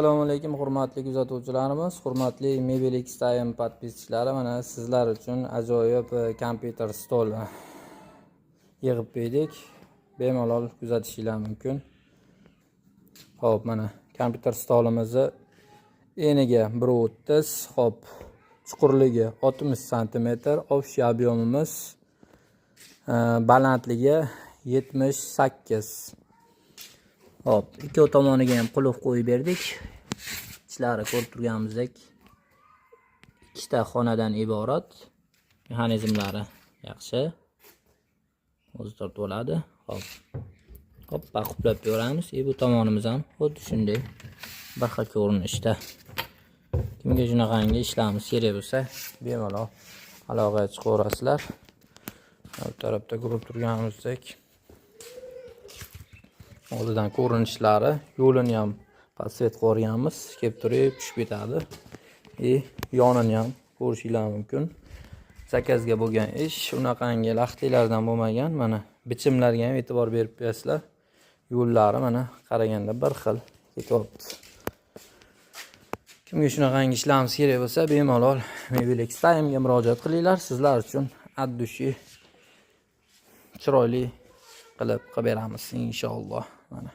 Assalomu alaykum hurmatli kuzatuvchilarimiz, hurmatli Mebel X-Time podpischilari. Mana sizlar uchun ajoyib kompyuter stol yig'ib berdik. Bemalol kuzatishingiz mumkin. Xo'p, mana kompyuter stolimizni eniga 1.30, xo'p, chuqurligi 60 cm, общий объемimiz balandligi 78. Hop, ikki tomoniga ham qulf qo'yib berdik. Ichlari ko'rib turganimizdek ikkita xonadan iborat. Mexanizmlari yaxshi. O'zi tortib oladi. Hop. Hoppa quplab beramiz. Bu tomonimiz ham xuddi shunday bir xil ko'rinishda. Kimga shunaqangi ishlarimiz kerak bo'lsa, bemalol aloqaga chiqaverasizlar. Bu tarafda ko'rib turganimizdek oldidan ko'rinishlari, yo'lini ham pasvet qo'yganmiz, kelib turib tushib ketadi. Yonini ham ko'rishingiz mumkin. Zakazga bo'lgan ish, unaqangi laxtiylardan bo'lmagan. Mana bichimlarga ham e'tibor berib qo'yasizlar. Yo'llari mana qaraganda bir xil ketyapti. Kimga shunaqangi ishlarimiz kerak bo'lsa, bemalol Mebel X-Time'ga murojaat qilinglar. Sizlar uchun addushi chiroyli qilib beramiz inshaalloh. Mana